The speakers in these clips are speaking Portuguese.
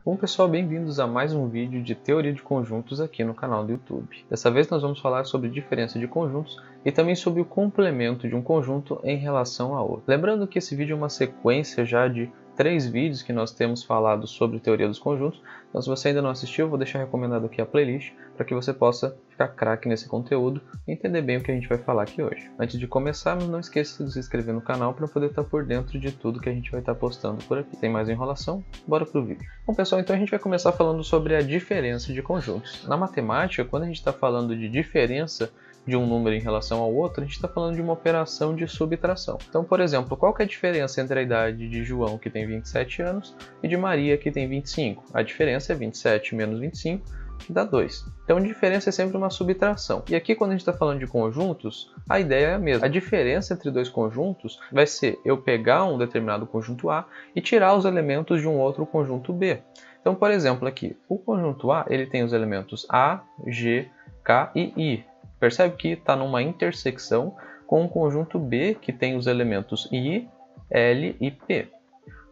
Bom pessoal, bem-vindos a mais um vídeo de teoria de conjuntos aqui no canal do YouTube. Dessa vez nós vamos falar sobre diferença de conjuntos e também sobre o complemento de um conjunto em relação a outro. Lembrando que esse vídeo é uma sequência já de 3 vídeos que nós temos falado sobre teoria dos conjuntos, então se você ainda não assistiu, eu vou deixar recomendado aqui a playlist para que você possa ficar craque nesse conteúdo e entender bem o que a gente vai falar aqui hoje. Antes de começarmos, não esqueça de se inscrever no canal para poder estar por dentro de tudo que a gente vai estar postando por aqui. Sem mais enrolação, bora pro vídeo. Bom pessoal, então a gente vai começar falando sobre a diferença de conjuntos. Na matemática, quando a gente está falando de diferença de um número em relação ao outro, a gente está falando de uma operação de subtração. Então, por exemplo, qual que é a diferença entre a idade de João, que tem 27 anos, e de Maria, que tem 25? A diferença é 27 menos 25, que dá 2. Então, a diferença é sempre uma subtração. E aqui, quando a gente está falando de conjuntos, a ideia é a mesma. A diferença entre dois conjuntos vai ser eu pegar um determinado conjunto A e tirar os elementos de um outro conjunto B. Então, por exemplo, aqui, o conjunto A ele tem os elementos A, G, K e I. Percebe que está numa intersecção com o conjunto B, que tem os elementos I, L e P.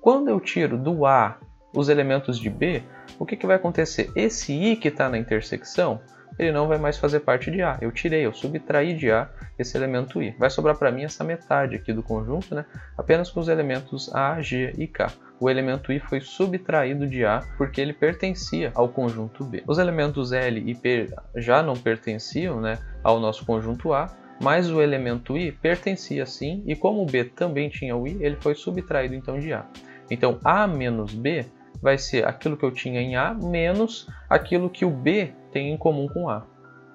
Quando eu tiro do A os elementos de B, o que vai acontecer? Esse I que está na intersecção, ele não vai mais fazer parte de A. Eu subtraí de A esse elemento I. Vai sobrar para mim essa metade aqui do conjunto, né? Apenas com os elementos A, G e K. O elemento I foi subtraído de A porque ele pertencia ao conjunto B. Os elementos L e P já não pertenciam, né, ao nosso conjunto A, mas o elemento I pertencia sim, e como o B também tinha o I, ele foi subtraído então de A. Então A menos B vai ser aquilo que eu tinha em A menos aquilo que o B tem em comum com A.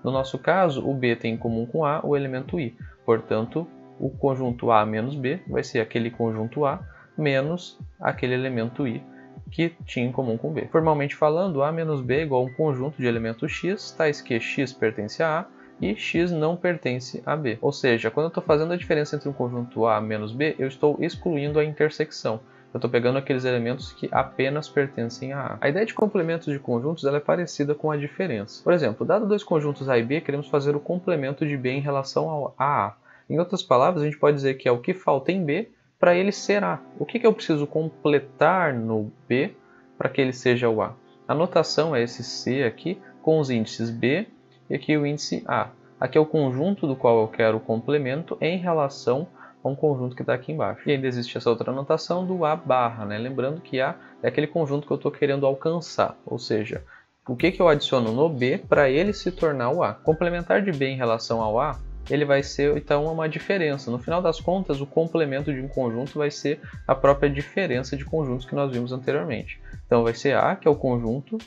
No nosso caso, o B tem em comum com A o elemento I. Portanto, o conjunto A menos B vai ser aquele conjunto A menos aquele elemento I que tinha em comum com B. Formalmente falando, A menos B é igual a um conjunto de elementos X, tais que X pertence a A e X não pertence a B. Ou seja, quando eu estou fazendo a diferença entre um conjunto A menos B, eu estou excluindo a intersecção. Eu estou pegando aqueles elementos que apenas pertencem a A. A ideia de complementos de conjuntos ela é parecida com a diferença. Por exemplo, dado dois conjuntos A e B, queremos fazer o complemento de B em relação ao A. Em outras palavras, a gente pode dizer que é o que falta em B para ele ser A. O que eu preciso completar no B para que ele seja o A? A notação é esse C aqui com os índices B e aqui o índice A. Aqui é o conjunto do qual eu quero o complemento em relação a um conjunto que está aqui embaixo. E ainda existe essa outra notação do A barra, né? Lembrando que A é aquele conjunto que eu estou querendo alcançar, ou seja, o que eu adiciono no B para ele se tornar o A. Complementar de B em relação ao A, ele vai ser então uma diferença. No final das contas, o complemento de um conjunto vai ser a própria diferença de conjuntos que nós vimos anteriormente. Então vai ser A, que é o conjunto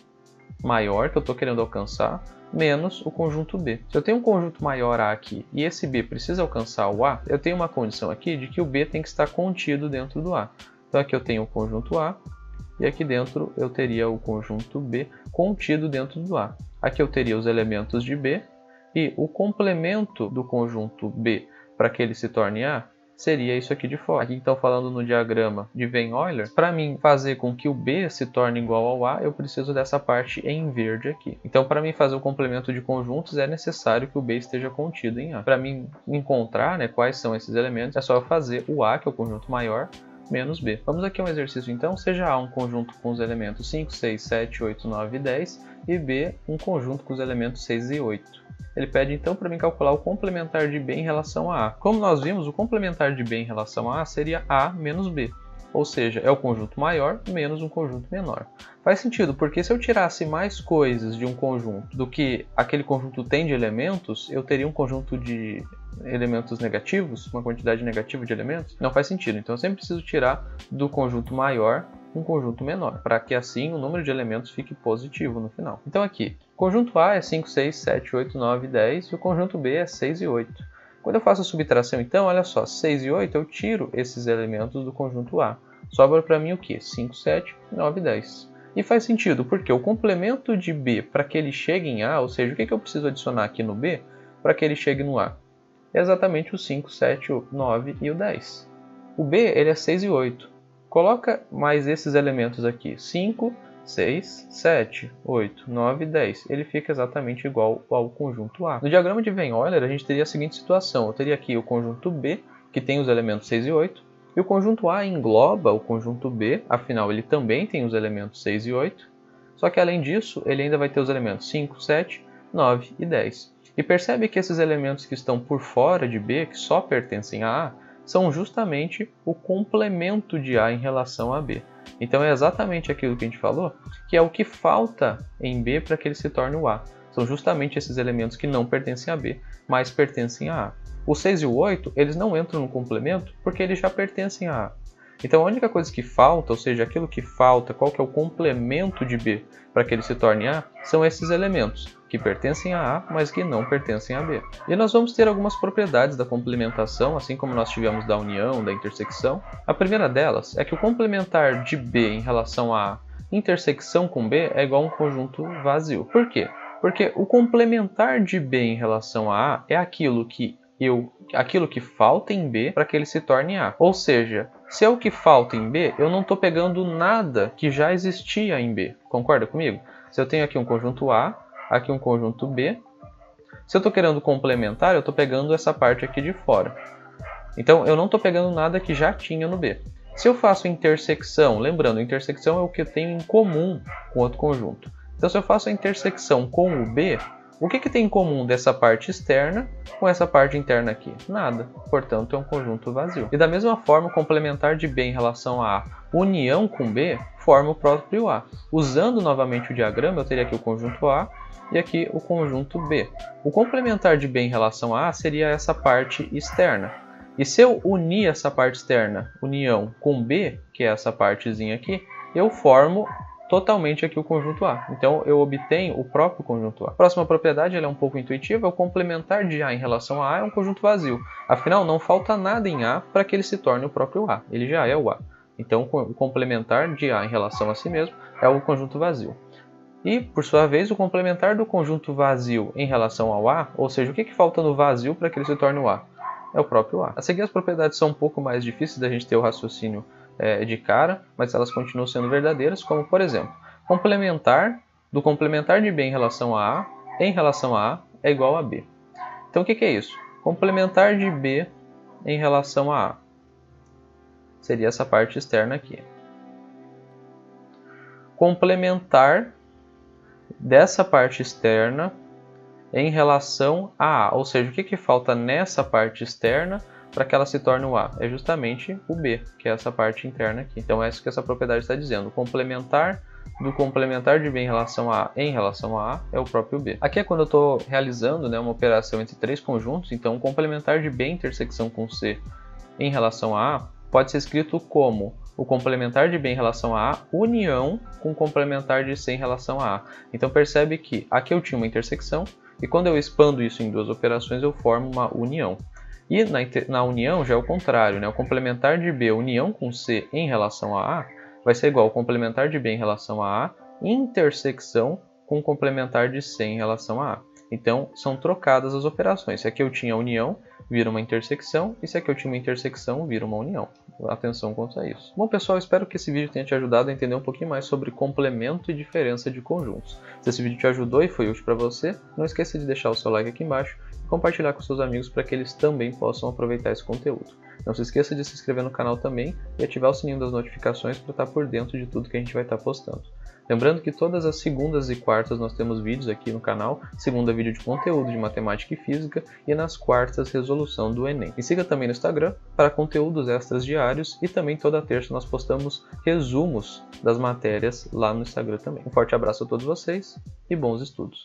maior que eu estou querendo alcançar, menos o conjunto B. Se eu tenho um conjunto maior A aqui e esse B precisa alcançar o A, eu tenho uma condição aqui de que o B tem que estar contido dentro do A. Então aqui eu tenho o conjunto A e aqui dentro eu teria o conjunto B contido dentro do A. Aqui eu teria os elementos de B e o complemento do conjunto B para que ele se torne A seria isso aqui de fora. Aqui então falando no diagrama de Venn-Euler, para mim fazer com que o B se torne igual ao A, eu preciso dessa parte em verde aqui. Então para mim fazer o complemento de conjuntos é necessário que o B esteja contido em A. Para mim encontrar, né, quais são esses elementos, é só eu fazer o A, que é o conjunto maior, menos B. Vamos aqui a um exercício então, seja A um conjunto com os elementos 5, 6, 7, 8, 9 e 10 e B um conjunto com os elementos 6 e 8. Ele pede então para mim calcular o complementar de B em relação a A. Como nós vimos, o complementar de B em relação a A seria A menos B. Ou seja, é o conjunto maior menos um conjunto menor. Faz sentido, porque se eu tirasse mais coisas de um conjunto do que aquele conjunto tem de elementos, eu teria um conjunto de elementos negativos, uma quantidade negativa de elementos. Não faz sentido, então eu sempre preciso tirar do conjunto maior um conjunto menor, para que assim o número de elementos fique positivo no final. Então aqui, o conjunto A é 5, 6, 7, 8, 9, 10 e o conjunto B é 6 e 8. Quando eu faço a subtração então, olha só, 6 e 8 eu tiro esses elementos do conjunto A. Sobra para mim o que? 5, 7, 9 e 10. E faz sentido, porque o complemento de B para que ele chegue em A, ou seja, o que eu preciso adicionar aqui no B para que ele chegue no A? É exatamente o 5, 7, 9 e o 10. O B ele é 6 e 8. Coloca mais esses elementos aqui, 5, 6, 7, 8, 9 e 10. Ele fica exatamente igual ao conjunto A. No diagrama de Venn-Euler, a gente teria a seguinte situação. Eu teria aqui o conjunto B, que tem os elementos 6 e 8, e o conjunto A engloba o conjunto B, afinal ele também tem os elementos 6 e 8, Só que além disso, ele ainda vai ter os elementos 5, 7, 9 e 10. E percebe que esses elementos que estão por fora de B, que só pertencem a A, são justamente o complemento de A em relação a B. Então é exatamente aquilo que a gente falou, que é o que falta em B para que ele se torne o A. São justamente esses elementos que não pertencem a B, mas pertencem a A. O 6 e o 8, eles não entram no complemento porque eles já pertencem a A. Então a única coisa que falta, ou seja, aquilo que falta, qual que é o complemento de B para que ele se torne A, são esses elementos, que pertencem a A, mas que não pertencem a B. E nós vamos ter algumas propriedades da complementação, assim como nós tivemos da união, da intersecção. A primeira delas é que o complementar de B em relação a A, intersecção com B, é igual a um conjunto vazio. Por quê? Porque o complementar de B em relação a A é aquilo que falta em B para que ele se torne A. Ou seja, se é o que falta em B, eu não estou pegando nada que já existia em B. Concorda comigo? Se eu tenho aqui um conjunto A, aqui um conjunto B, se eu estou querendo complementar, eu estou pegando essa parte aqui de fora. Então, eu não estou pegando nada que já tinha no B. Se eu faço intersecção, lembrando, intersecção é o que eu tenho em comum com outro conjunto. Então, se eu faço a intersecção com o B, o que tem em comum dessa parte externa com essa parte interna aqui? Nada. Portanto, é um conjunto vazio. E da mesma forma, o complementar de B em relação a união com B forma o próprio A. Usando novamente o diagrama, eu teria aqui o conjunto A e aqui o conjunto B. O complementar de B em relação a A seria essa parte externa. E se eu unir essa parte externa, união, com B, que é essa partezinha aqui, eu formo totalmente aqui o conjunto A. Então eu obtenho o próprio conjunto A. A próxima propriedade, ela é um pouco intuitiva, o complementar de A em relação a A é um conjunto vazio. Afinal, não falta nada em A para que ele se torne o próprio A. Ele já é o A. Então o complementar de A em relação a si mesmo é o conjunto vazio. E, por sua vez, o complementar do conjunto vazio em relação ao A, ou seja, o que falta no vazio para que ele se torne o A? É o próprio A. A seguir, as propriedades são um pouco mais difíceis da gente ter o raciocínio de cara, mas elas continuam sendo verdadeiras, como, por exemplo, do complementar de B em relação a A é igual a B. Então, o que é isso? Complementar de B em relação a A seria essa parte externa aqui. Complementar dessa parte externa em relação a A, ou seja, o que falta nessa parte externa para que ela se torne o A? É justamente o B, que é essa parte interna aqui. Então é isso que essa propriedade está dizendo. O complementar do complementar de B em relação a A é o próprio B. Aqui é quando eu estou realizando, né, uma operação entre três conjuntos, então o complementar de B intersecção com C em relação a A pode ser escrito como o complementar de B em relação a A união com o complementar de C em relação a A. Então percebe que aqui eu tinha uma intersecção e quando eu expando isso em duas operações eu formo uma união. E na união já é o contrário, né? O complementar de B união com C em relação a A vai ser igual ao complementar de B em relação a A intersecção com o complementar de C em relação a A. Então são trocadas as operações. Se aqui eu tinha união, vira uma intersecção, e se aqui eu tinha uma intersecção, vira uma união. Atenção quanto a isso. Bom, pessoal, espero que esse vídeo tenha te ajudado a entender um pouquinho mais sobre complemento e diferença de conjuntos. Se esse vídeo te ajudou e foi útil para você, não esqueça de deixar o seu like aqui embaixo e compartilhar com seus amigos para que eles também possam aproveitar esse conteúdo. Não se esqueça de se inscrever no canal também e ativar o sininho das notificações para estar por dentro de tudo que a gente vai estar postando. Lembrando que todas as segundas e quartas nós temos vídeos aqui no canal, segunda vídeo de conteúdo de matemática e física e nas quartas resolução do Enem. Me siga também no Instagram para conteúdos extras diários e também toda terça nós postamos resumos das matérias lá no Instagram também. Um forte abraço a todos vocês e bons estudos!